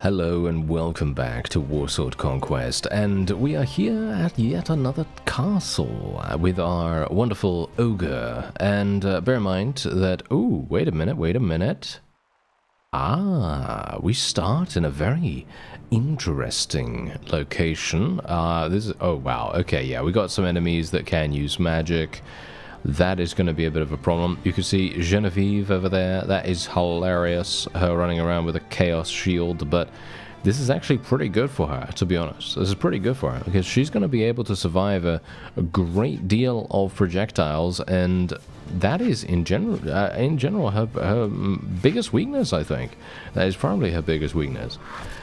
Hello and welcome back to Warsword Conquest, and we are here at yet another castle with our wonderful ogre. And bear in mind that, oh, wait a minute. We start in a very interesting location. This is, oh wow, okay, yeah, we got some enemies that can use magic. That is going to be a bit of a problem. You can see Genevieve over there. That is hilarious, her running around with a chaos shield, but this is actually pretty good for her, to be honest. This is pretty good for her, because she's going to be able to survive a great deal of projectiles, and that is, in general, her biggest weakness, I think. That is probably her biggest weakness.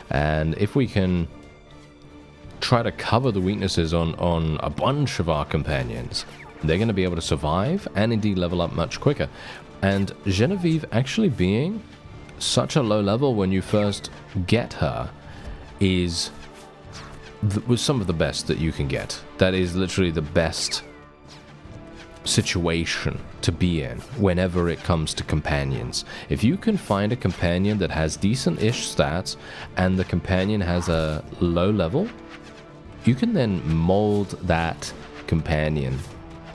And if we can try to cover the weaknesses on a bunch of our companions, they're going to be able to survive and indeed level up much quicker. And Genevieve actually being such a low level when you first get her was some of the best that you can get. That is literally the best situation to be in whenever it comes to companions. If you can find a companion that has decent-ish stats and the companion has a low level, you can then mold that companion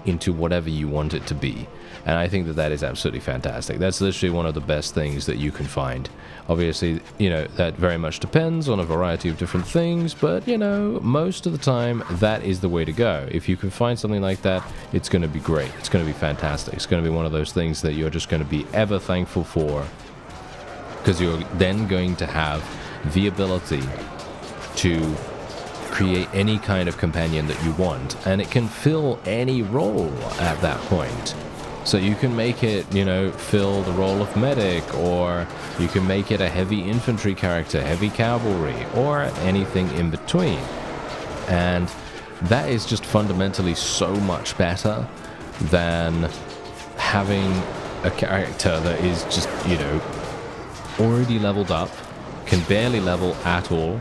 into whatever you want it to be. And I think that that is absolutely fantastic. That's literally one of the best things that you can find. Obviously, you know, that very much depends on a variety of different things, but, you know, most of the time, that is the way to go. If you can find something like that, it's going to be great. It's going to be fantastic. It's going to be one of those things that you're just going to be ever thankful for, because you're then going to have the ability to create any kind of companion that you want, and it can fill any role at that point. So you can make it, you know, fill the role of medic, or you can make it a heavy infantry character, heavy cavalry, or anything in between. And that is just fundamentally so much better than having a character that is just, you know, already leveled up, can barely level at all,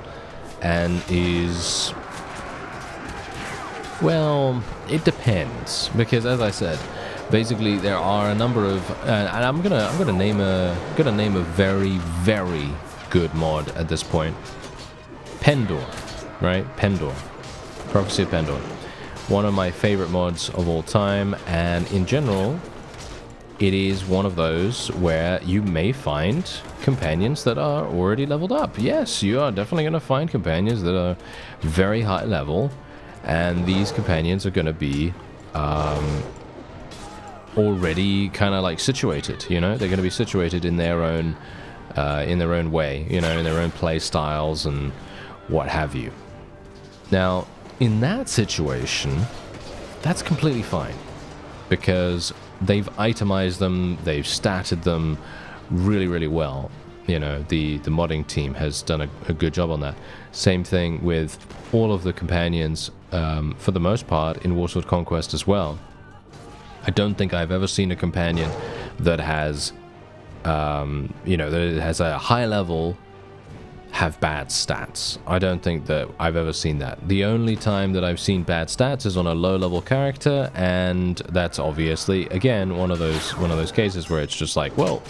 and is, well, it depends, because as I said, basically there are a number of, and I'm gonna name a very good mod at this point. Pendor, right? Pendor, Prophecy of Pendor, one of my favorite mods of all time, and in general, it is one of those where you may find companions that are already leveled up. Yes, you are definitely going to find companions that are very high level, and these companions are going to be already kind of like situated, you know? They're going to be situated in their own way, you know, in their own play styles and what have you. Now, in that situation, that's completely fine, because they've itemized them, they've statted them really well. You know, the modding team has done a good job on that. Same thing with all of the companions, for the most part, in Warsword Conquest as well. I don't think I've ever seen a companion that has, you know, that has a high level have bad stats. I don't think that I've ever seen that. The only time that I've seen bad stats is on a low level character, and that's obviously, again, one of those cases where it's just like, well,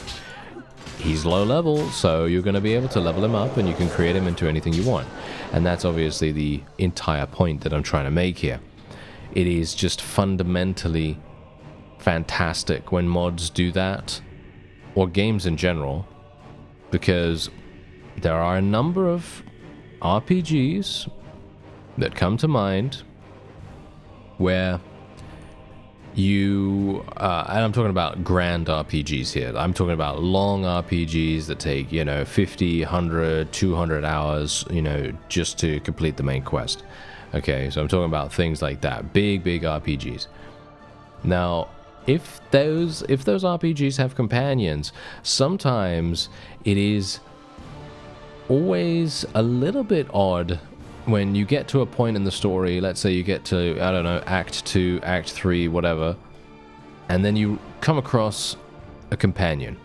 he's low level, so you're going to be able to level him up and you can create him into anything you want. And that's obviously the entire point that I'm trying to make here. It is just fundamentally fantastic when mods do that, or games in general, because there are a number of RPGs that come to mind where you, and I'm talking about grand RPGs here. I'm talking about long RPGs that take, you know, 50, 100, 200 hours, you know, just to complete the main quest. Okay, so I'm talking about things like that. Big RPGs. Now, if those RPGs have companions, sometimes it is always a little bit odd when you get to a point in the story. Let's say you get to, I don't know, Act 2, Act 3, whatever, and then you come across a companion,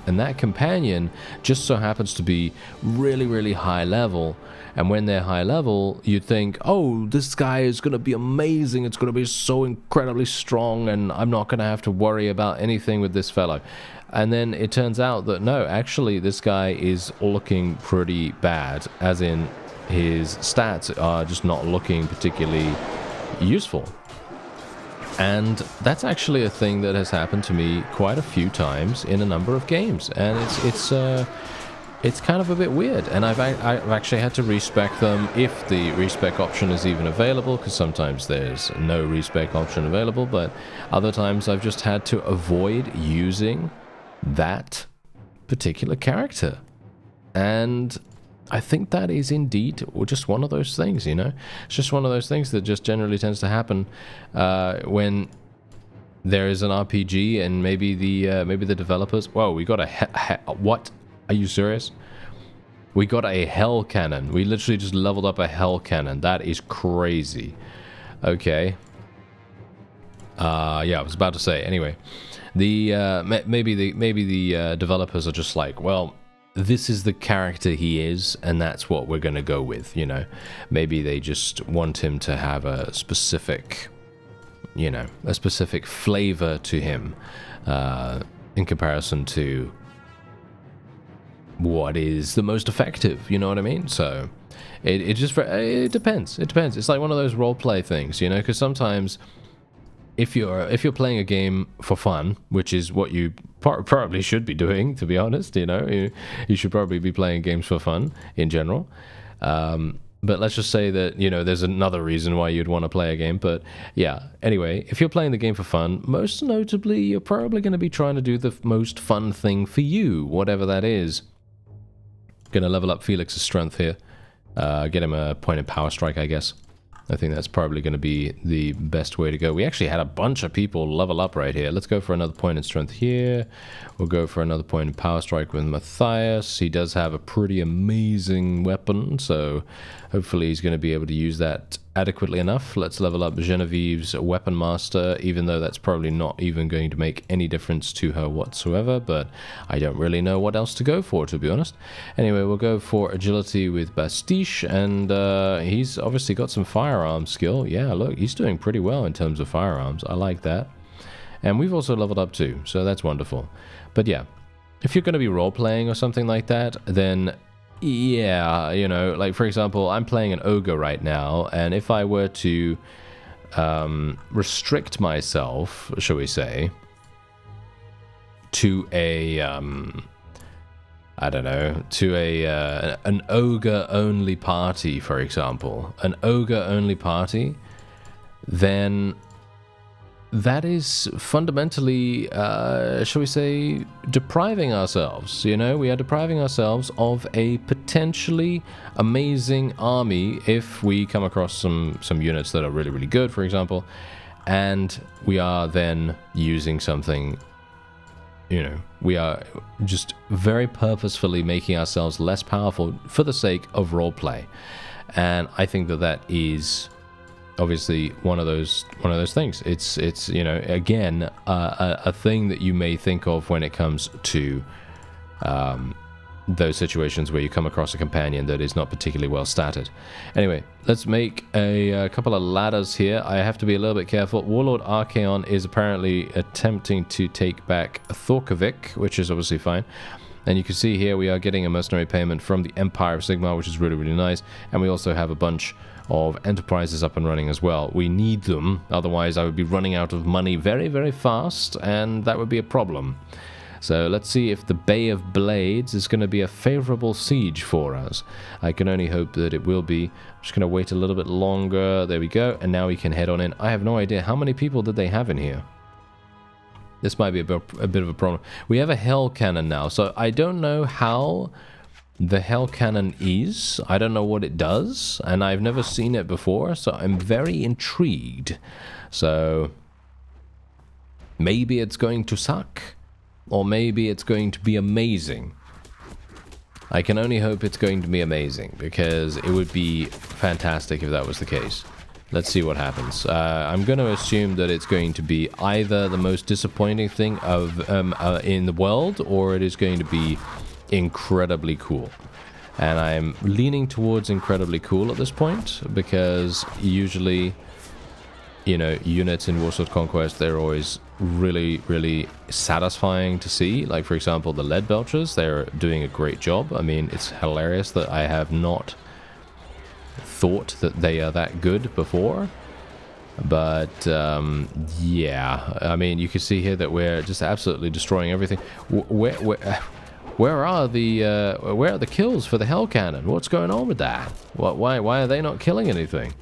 And that companion just so happens to be really, really high level. And when they're high level, you'd think, oh, this guy is going to be amazing. It's going to be so incredibly strong, and I'm not going to have to worry about anything with this fellow. And then it turns out that no, actually, this guy is looking pretty bad, as in his stats are just not looking particularly useful. And that's actually a thing that has happened to me quite a few times in a number of games, and it's kind of a bit weird. And I've actually had to respec them if the respec option is even available, because sometimes there's no respec option available, but other times I've just had to avoid using that particular character. And I think that is indeed just one of those things, you know? It's just one of those things that just generally tends to happen when there is an RPG and maybe the developers... Whoa, we got what? Are you serious? We got a hell cannon. We literally just leveled up a hell cannon. That is crazy. Okay. Yeah, I was about to say. Anyway, maybe the developers are just like, well, this is the character he is, and that's what we're going to go with, you know. Maybe they just want him to have a specific, you know, a specific flavor to him in comparison to what is the most effective, you know what I mean? So it depends. It depends. It's like one of those role play things, you know, because sometimes if you're playing a game for fun, which is what you probably should be doing, to be honest, you know, you should probably be playing games for fun in general. But let's just say that, you know, there's another reason why you'd want to play a game. But yeah, anyway, if you're playing the game for fun, most notably, you're probably going to be trying to do the most fun thing for you, whatever that is. Going to level up Felix's strength here. Get him a point in power strike, I guess. I think that's probably going to be the best way to go. We actually had a bunch of people level up right here. Let's go for another point in strength here. We'll go for another point in power strike with Matthias. He does have a pretty amazing weapon, so hopefully he's going to be able to use that adequately enough. Let's level up Genevieve's weapon master, even though that's probably not even going to make any difference to her whatsoever, but I don't really know what else to go for, to be honest. Anyway, we'll go for agility with Bastiche, and he's obviously got some firearms skill. Yeah, look, he's doing pretty well in terms of firearms. I like that. And we've also leveled up too, so that's wonderful. But yeah, if you're going to be role-playing or something like that, then yeah, you know, like for example, I'm playing an ogre right now, and if I were to restrict myself, shall we say, to a I don't know, to an ogre-only party, for example, an ogre-only party, then that is fundamentally, shall we say, depriving ourselves, you know? We are depriving ourselves of a potentially amazing army if we come across some units that are really, really good, for example, and we are then using something, you know, we are just very purposefully making ourselves less powerful for the sake of roleplay. And I think that that is obviously one of those things. It's you know, again, a thing that you may think of when it comes to those situations where you come across a companion that is not particularly well statted. Anyway, let's make a couple of ladders here. I have to be a little bit careful. Warlord Archaon is apparently attempting to take back Thorkovik, which is obviously fine. And you can see here we are getting a mercenary payment from the Empire of Sigmar, which is really, really nice. And we also have a bunch of enterprises up and running as well. We need them, otherwise I would be running out of money very, very fast, and that would be a problem. So let's see if the Bay of Blades is going to be a favorable siege for us. I can only hope that it will be. I'm just going to wait a little bit longer. There we go, and now we can head on in. I have no idea. How many people did they have in here? This might be a bit of a problem. We have a Hell Cannon now, so I don't know how the Hell Cannon is. I don't know what it does, and I've never seen it before, so I'm very intrigued. So maybe it's going to suck, or maybe it's going to be amazing. I can only hope it's going to be amazing, because it would be fantastic if that was the case. Let's see what happens. I'm going to assume that it's going to be either the most disappointing thing in the world, or it is going to be incredibly cool. And I'm leaning towards incredibly cool at this point, because usually, you know, units in Warsword Conquest, they're always really, really satisfying to see. Like, for example, the lead belchers, they're doing a great job. I mean, it's hilarious that I have not thought that they are that good before, but yeah, I mean, you can see here that we're just absolutely destroying everything. Where are the kills for the hell cannon? What's going on with that? Why are they not killing anything?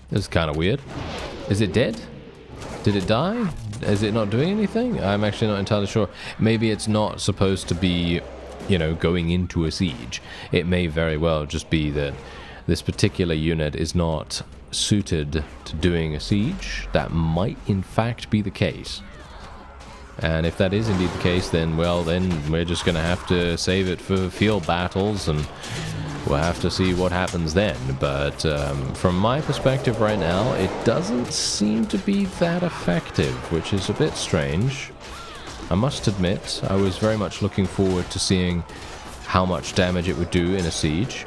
This is kind of weird. Is it dead? Did it die? Is it not doing anything? I'm actually not entirely sure. Maybe it's not supposed to be, you know, going into a siege. It may very well just be that this particular unit is not suited to doing a siege. That might in fact be the case. And if that is indeed the case, then, well, then we're just going to have to save it for field battles, and we'll have to see what happens then. But from my perspective right now, it doesn't seem to be that effective, which is a bit strange. I must admit, I was very much looking forward to seeing how much damage it would do in a siege.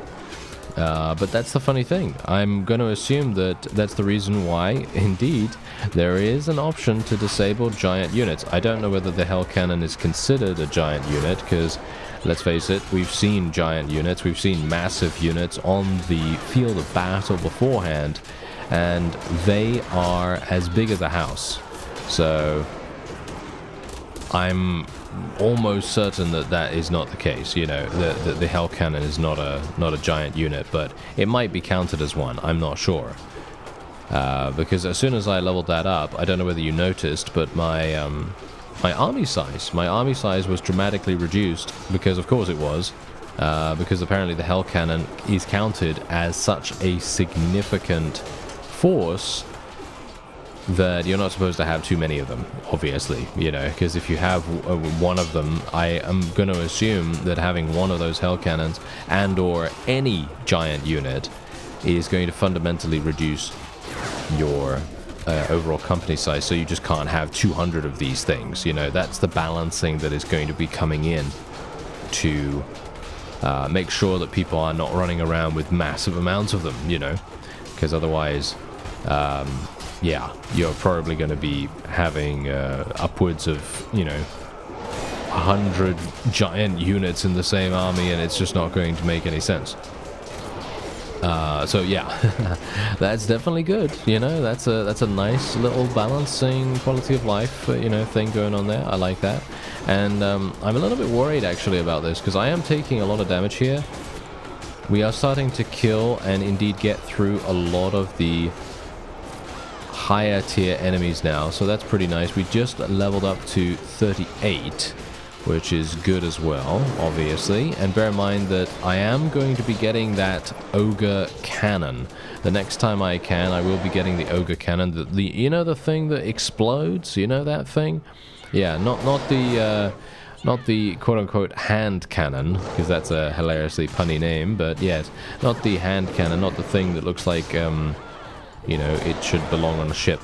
But that's the funny thing. I'm going to assume that that's the reason why, indeed, there is an option to disable giant units. I don't know whether the Hell Cannon is considered a giant unit, because, let's face it, we've seen giant units, we've seen massive units on the field of battle beforehand, and they are as big as a house. So I'm almost certain that that is not the case. You know, the Hell Cannon is not a giant unit, but it might be counted as one. I'm not sure, because as soon as I leveled that up, I don't know whether you noticed, but my army size was dramatically reduced, because of course it was, because apparently the Hell Cannon is counted as such a significant force that you're not supposed to have too many of them, obviously, you know, because if you have one of them, I am going to assume that having one of those Hell Cannons and or any giant unit is going to fundamentally reduce your overall company size, so you just can't have 200 of these things. You know, that's the balancing that is going to be coming in to make sure that people are not running around with massive amounts of them, you know, because otherwise yeah, you're probably going to be having upwards of, you know, 100 giant units in the same army, and it's just not going to make any sense. So yeah, that's definitely good. You know, that's a nice little balancing quality of life, you know, thing going on there. I like that, and I'm a little bit worried actually about this, because I am taking a lot of damage here. We are starting to kill and indeed get through a lot of the higher tier enemies now, so that's pretty nice. We just leveled up to 38, which is good as well, obviously. And bear in mind that I am going to be getting that OGRE cannon. The next time I can, I will be getting the OGRE cannon. The you know, the thing that explodes? You know that thing? Yeah, not the quote-unquote hand cannon, because that's a hilariously punny name, but yes, not the hand cannon, not the thing that looks like you know, it should belong on a ship.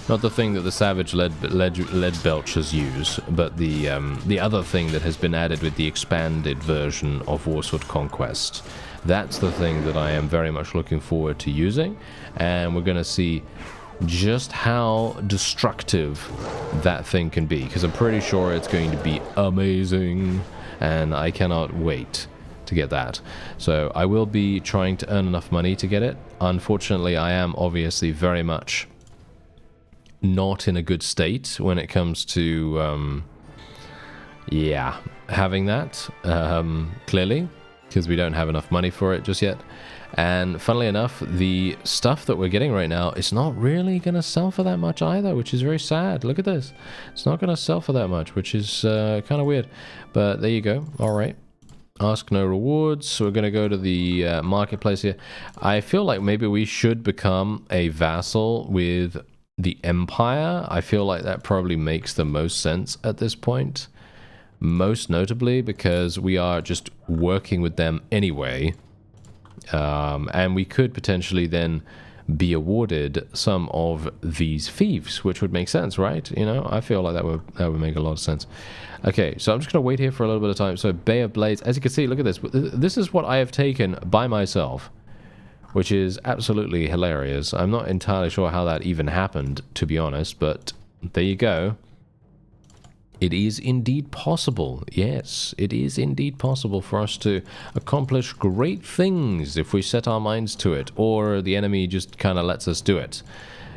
Not the thing that the savage lead belchers use, but the other thing that has been added with the expanded version of Warsword Conquest. That's the thing that I am very much looking forward to using, and we're going to see just how destructive that thing can be, because I'm pretty sure it's going to be amazing, and I cannot wait to get that. So I will be trying to earn enough money to get it. Unfortunately, I am obviously very much not in a good state when it comes to yeah, having that, clearly, because we don't have enough money for it just yet. And funnily enough, the stuff that we're getting right now is not really going to sell for that much either, which is very sad. Look at this. It's not going to sell for that much, which is kind of weird. But there you go. All right. Ask no rewards. So we're going to go to the marketplace here. I feel like maybe we should become a vassal with the Empire. I feel like that probably makes the most sense at this point. Most notably because we are just working with them anyway. And we could potentially then be awarded some of these fiefs, which would make sense, right? You know, I feel like that would make a lot of sense. Okay, so I'm just going to wait here for a little bit of time. So Bay of Blades, as you can see, look at this. This is what I have taken by myself, which is absolutely hilarious. I'm not entirely sure how that even happened, to be honest, but there you go. It is indeed possible. Yes, it is indeed possible for us to accomplish great things if we set our minds to it, or the enemy just kind of lets us do it.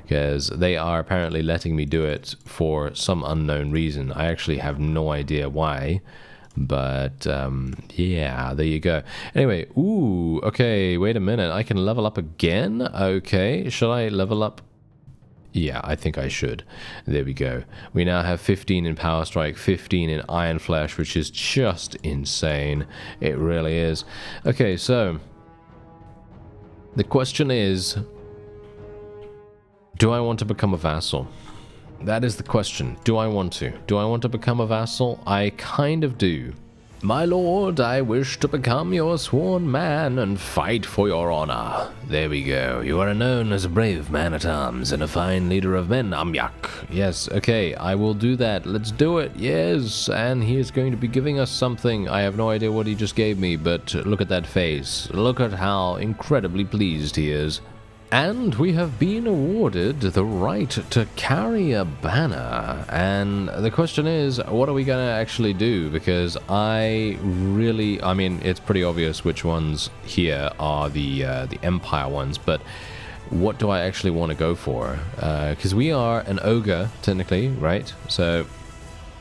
Because they are apparently letting me do it for some unknown reason. I actually have no idea why. But, yeah, there you go. Anyway, ooh, okay, wait a minute. I can level up again? Okay, shall I level up? Yeah, I think I should. There we go. We now have 15 in Power Strike, 15 in Iron Flesh, which is just insane. It really is. Okay, so the question is, do I want to become a vassal? That is the question. Do I want to? Do I want to become a vassal? I kind of do. My lord, I wish to become your sworn man and fight for your honor. There we go. You are known as a brave man-at-arms and a fine leader of men, Amyak. Yes, okay, I will do that. Let's do it. Yes, and he is going to be giving us something. I have no idea what he just gave me, but look at that face. Look at how incredibly pleased he is. And we have been awarded the right to carry a banner. And the question is, what are we going to actually do? Because I mean, it's pretty obvious which ones here are the Empire ones, but what do I actually want to go for? Because we are an ogre, technically, right? So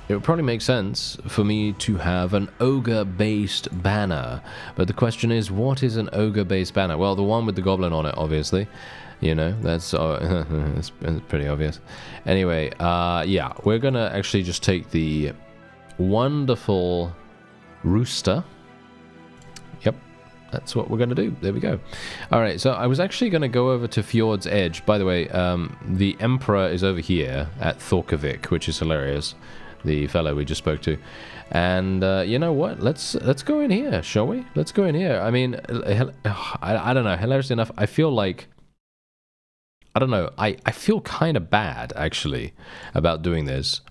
it would probably make sense for me to have an ogre-based banner. But the question is, what is an ogre-based banner? Well, the one with the goblin on it, obviously. You know, that's it's pretty obvious. Anyway, yeah, we're going to actually just take the wonderful rooster. Yep, that's what we're going to do. There we go. All right, so I was actually going to go over to Fjord's Edge. By the way, the Emperor is over here at Thorkavik, which is hilarious. The fellow we just spoke to. And you know what, let's go in here, shall we? Let's go in here. I mean, I don't know, hilariously enough, I feel like, I don't know, I feel kind of bad actually about doing this,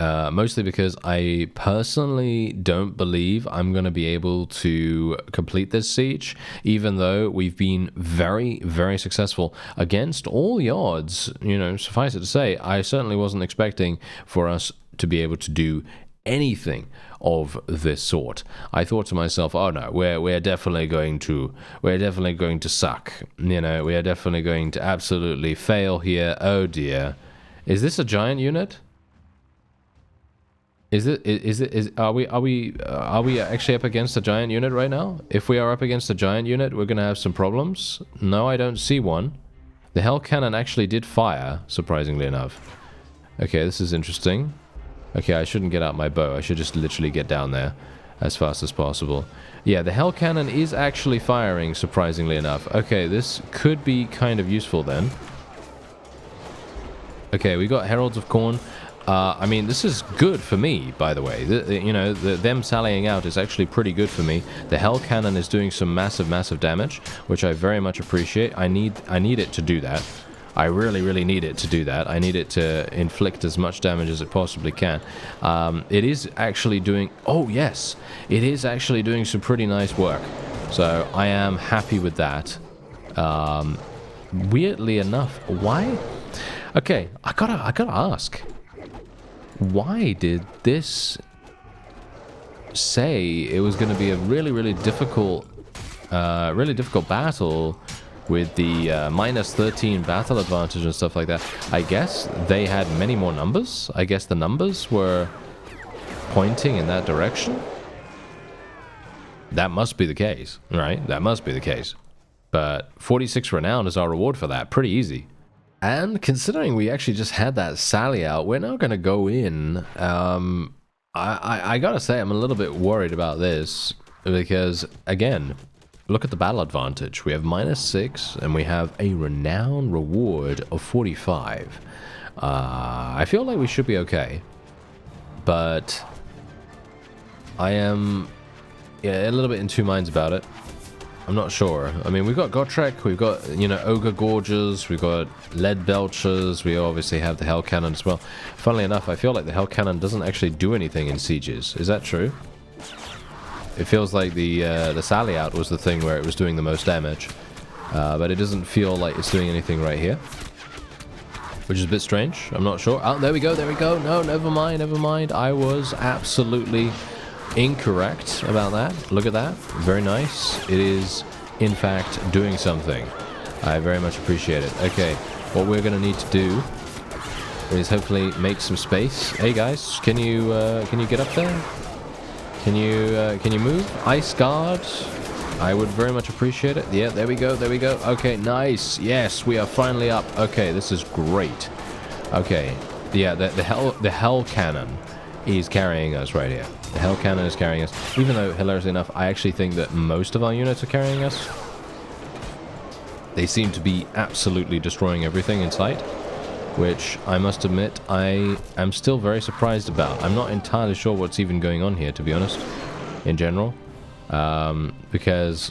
mostly because I personally don't believe I'm going to be able to complete this siege, even though we've been very, very successful against all the odds. You know, suffice it to say, I certainly wasn't expecting for us to be able to do anything of this sort. I thought to myself, oh no, we're definitely going to suck. You know, we are definitely going to absolutely fail here. Oh dear. Is this a giant unit? Are we actually up against a giant unit right now? If we are up against a giant unit, we're gonna have some problems. No, I don't see one. The Hell Cannon actually did fire, surprisingly enough. Okay, this is interesting. Okay, I shouldn't get out my bow. I should just literally get down there as fast as possible. Yeah, the Hell Cannon is actually firing, surprisingly enough. Okay, this could be kind of useful then. Okay, we got Heralds of Khorne. I mean, this is good for me, by the way. You know, them sallying out is actually pretty good for me. The Hell Cannon is doing some massive damage, which I very much appreciate. I need it to do that. I really need it to do that. I need it to inflict as much damage as it possibly can. It is actually doing... Oh, yes! It is actually doing some pretty nice work. So, I am happy with that. Weirdly enough, why... Okay, I gotta ask. Why did this say it was going to be a really difficult battle with the minus 13 battle advantage and stuff like that? I guess they had many more numbers. I guess the numbers were pointing in that direction. That must be the case, right? That must be the case. But 46 renown is our reward for that. Pretty easy. And considering we actually just had that sally out, we're now going to go in. I gotta say, I'm a little bit worried about this because, again, look at the battle advantage. We have -6 and we have a renown reward of 45. I feel like we should be okay, but I am a little bit in two minds about it. I'm not sure. I mean, we've got Gotrek, we've got, you know, Ogre Gorges, we've got Lead Belchers, we obviously have the Hell Cannon as well. Funnily enough, I feel like the Hell Cannon doesn't actually do anything in sieges. Is that true? It feels like the Sally Out was the thing where it was doing the most damage. But it doesn't feel like it's doing anything right here. Which is a bit strange. I'm not sure. Oh, there we go, there we go. No, never mind, never mind. I was absolutely incorrect about that. Look at that. Very nice. It is, in fact, doing something. I very much appreciate it. Okay, what we're going to need to do is hopefully make some space. Hey guys, can you get up there? Can you move? Ice Guard. I would very much appreciate it. Yeah, there we go, there we go. Okay, nice. Yes, we are finally up. Okay, this is great. Okay, yeah, the Hell Cannon is carrying us right here. The Hell Cannon is carrying us. Even though, hilariously enough, I actually think that most of our units are carrying us. They seem to be absolutely destroying everything in sight, which I must admit I am still very surprised about. I'm not entirely sure what's even going on here, to be honest, in general. Because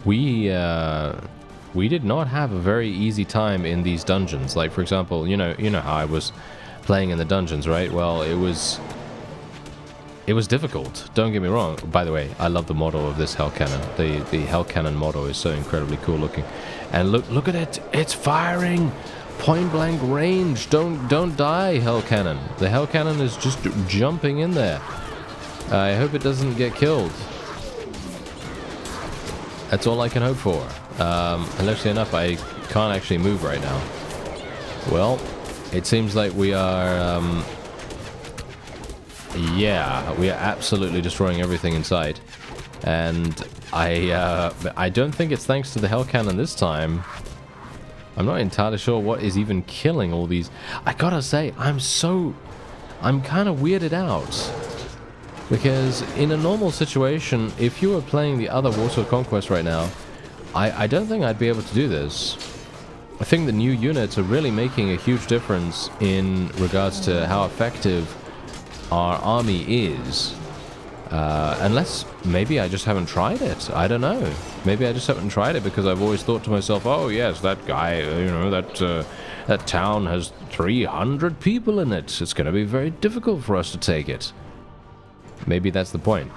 we did not have a very easy time in these dungeons. Like, for example, you know how I was playing in the dungeons, right? Well, it was difficult. Don't get me wrong. By the way, I love the model of this Hell Cannon. The Hell Cannon model is so incredibly cool looking. And look at it. It's firing point blank range. Don't die, Hell Cannon. The Hell Cannon is just jumping in there. I hope it doesn't get killed. That's all I can hope for. Hilariously enough, I can't actually move right now. Well, it seems like we are... yeah, we are absolutely destroying everything in sight. And I don't think it's thanks to the Hell Cannon this time. I'm not entirely sure what is even killing all these... I gotta say, I'm kind of weirded out. Because in a normal situation, if you were playing the other Warsword Conquest right now, I don't think I'd be able to do this. I think the new units are really making a huge difference in regards to how effective our army is. Unless maybe I just haven't tried it. I don't know. Maybe I just haven't tried it because I've always thought to myself, oh yes, that guy, you know, that town has 300 people in it. It's going to be very difficult for us to take it. Maybe that's the point.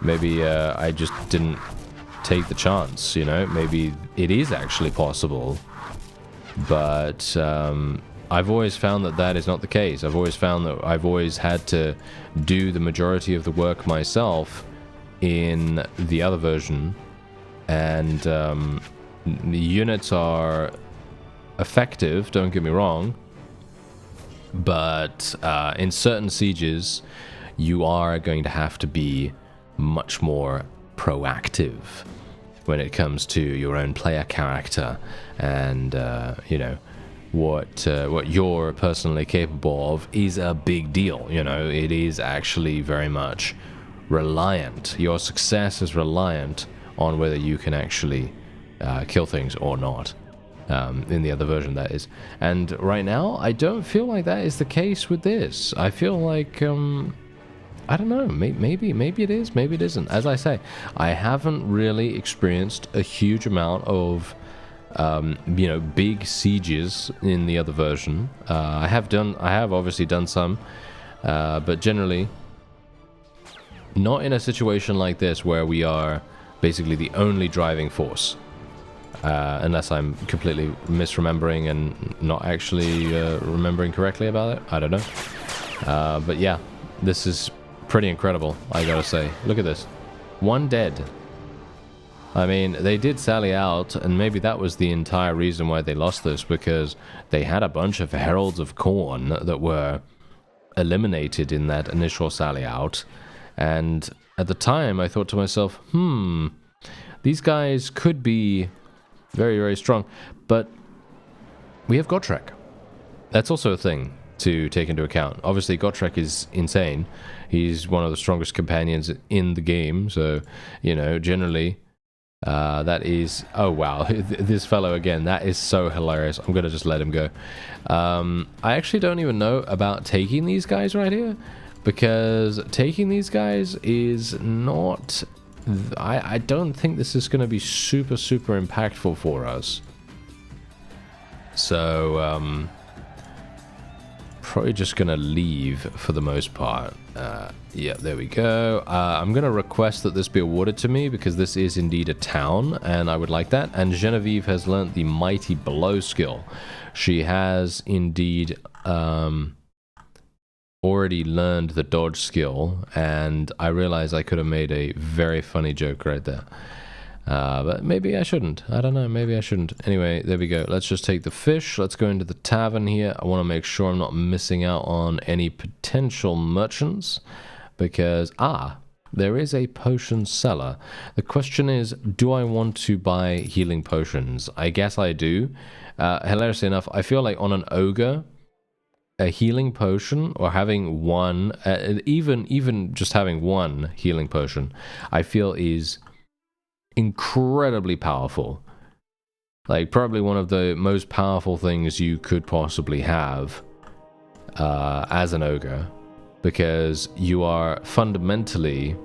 Maybe I just didn't take the chance, you know? Maybe it is actually possible. But I've always found that that is not the case. I've always found that I've always had to do the majority of the work myself in the other version. And the units are effective, don't get me wrong. But in certain sieges... you are going to have to be much more proactive when it comes to your own player character and, you know, what you're personally capable of is a big deal. You know, it is actually very much reliant. Your success is reliant on whether you can actually kill things or not. In the other version, that is. And right now, I don't feel like that is the case with this. I feel like... I don't know, maybe it is, maybe it isn't. As I say, I haven't really experienced a huge amount of, you know, big sieges in the other version. I have obviously done some, but generally not in a situation like this where we are basically the only driving force. Unless I'm completely misremembering and not actually remembering correctly about it. I don't know. But yeah, this is pretty incredible, I gotta say. Look at this. One dead. I mean, they did sally out, and maybe that was the entire reason why they lost this, because they had a bunch of Heralds of Khorne that were eliminated in that initial sally out. And at the time, I thought to myself, these guys could be very, very strong. But we have Gotrek. That's also a thing to take into account. Obviously, Gotrek is insane. He's one of the strongest companions in the game, so, you know, generally, that is... Oh, wow, this fellow again, that is so hilarious. I'm gonna just let him go. I actually don't even know about taking these guys right here, because taking these guys is not I don't think this is going to be super impactful for us. So probably just going to leave for the most part. Yeah, there we go. I'm going to request that this be awarded to me because this is indeed a town and I would like that. And Genevieve has learnt the Mighty Blow skill. She has indeed already learned the dodge skill, and I realize I could have made a very funny joke right there. But maybe I shouldn't. I don't know. Maybe I shouldn't. Anyway, there we go. Let's just take the fish. Let's go into the tavern here. I want to make sure I'm not missing out on any potential merchants because, there is a potion seller. The question is, do I want to buy healing potions? I guess I do. Hilariously enough, I feel like on an ogre, a healing potion or having one, even just having one healing potion, I feel is incredibly powerful. Like probably one of the most powerful things you could possibly have as an ogre, because you are fundamentally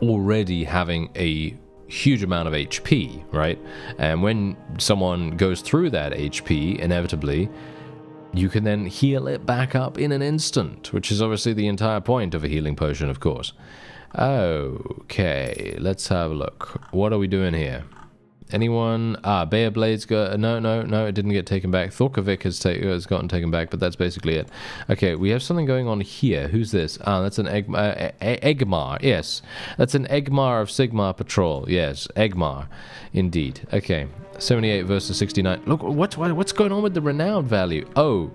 already having a huge amount of HP, right? And when someone goes through that HP, inevitably you can then heal it back up in an instant, which is obviously the entire point of a healing potion, of course. Okay, let's have a look. What are we doing here? Anyone? Bear Blades go. No, it didn't get taken back. Thorkovic has gotten taken back, but that's basically it. Okay, we have something going on here. Who's this? That's an Egmar. Yes, that's an Egmar of Sigmar Patrol. Yes, Egmar, indeed. Okay, 78 versus 69. Look, what's going on with the renown value? Oh,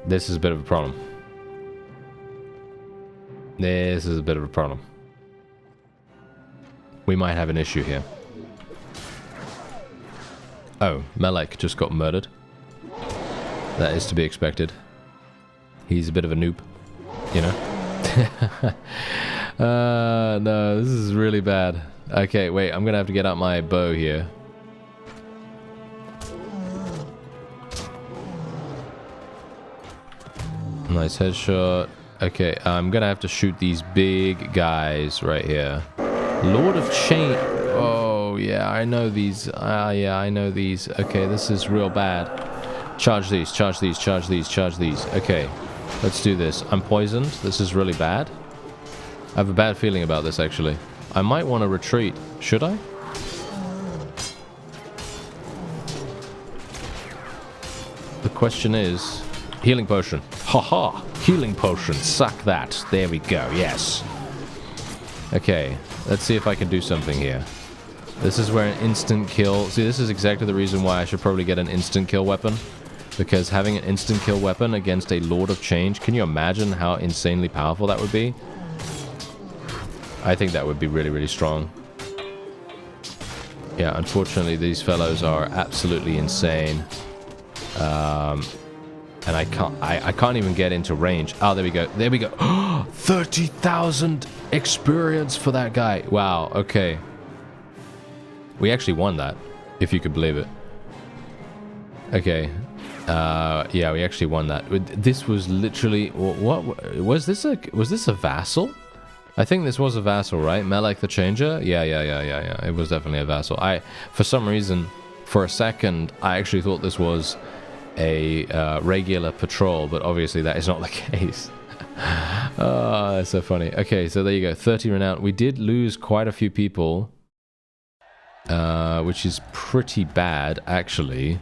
this is a bit of a problem. This is a bit of a problem. We might have an issue here. Oh, Melek just got murdered. That is to be expected. He's a bit of a noob, you know? No, this is really bad. Okay, wait, I'm gonna have to get out my bow here. Nice headshot. Okay, I'm gonna have to shoot these big guys right here. Lord of Chain. Oh, yeah, I know these. Yeah, I know these. Okay, this is real bad. Charge these, charge these, charge these, charge these. Okay, let's do this. I'm poisoned. This is really bad. I have a bad feeling about this, actually. I might want to retreat. Should I? The question is... Healing potion. Haha! Healing potion. Suck that. There we go. Yes. Okay. Let's see if I can do something here. This is where an instant kill... See, this is exactly the reason why I should probably get an instant kill weapon. Because having an instant kill weapon against a Lord of Change... Can you imagine how insanely powerful that would be? I think that would be really, really strong. Yeah, unfortunately, these fellows are absolutely insane. And I can't even get into range. Oh, there we go. There we go. 30,000 experience for that guy. Wow, okay. We actually won that, if you could believe it. Okay. Yeah, we actually won that. This was literally... What was this a vassal? I think this was a vassal, right? Melek the Changer? Yeah. It was definitely a vassal. For some reason, for a second, I actually thought this was a regular patrol, but obviously that is not the case. Oh, that's so funny. Okay, so there you go. 30 renown. We did lose quite a few people, which is pretty bad, actually.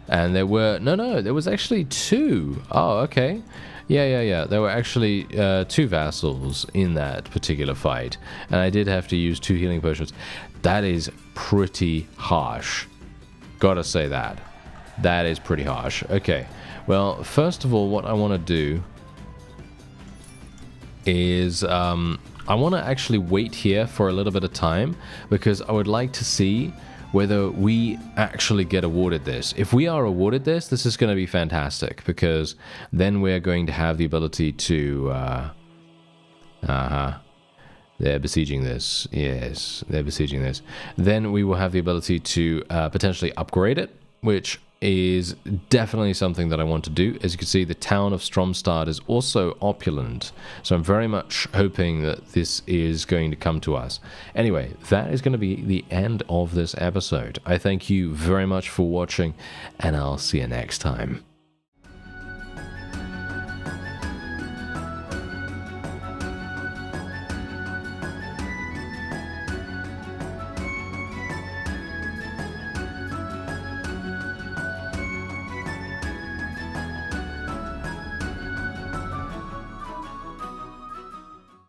And there were... No, there was actually 2. Oh, okay. Yeah. There were actually 2 vassals in that particular fight. And I did have to use 2 healing potions. That is pretty harsh. Gotta say that. That is pretty harsh. Okay. Well, first of all, what I want to do is... I want to actually wait here for a little bit of time, because I would like to see whether we actually get awarded this. If we are awarded this, this is going to be fantastic, because then we're going to have the ability to... They're besieging this. Yes, they're besieging this. Then we will have the ability to potentially upgrade it, which is definitely something that I want to do. As you can see, the town of Stromstad is also opulent, so I'm very much hoping that this is going to come to us. Anyway, that is going to be the end of this episode. I thank you very much for watching, and I'll see you next time.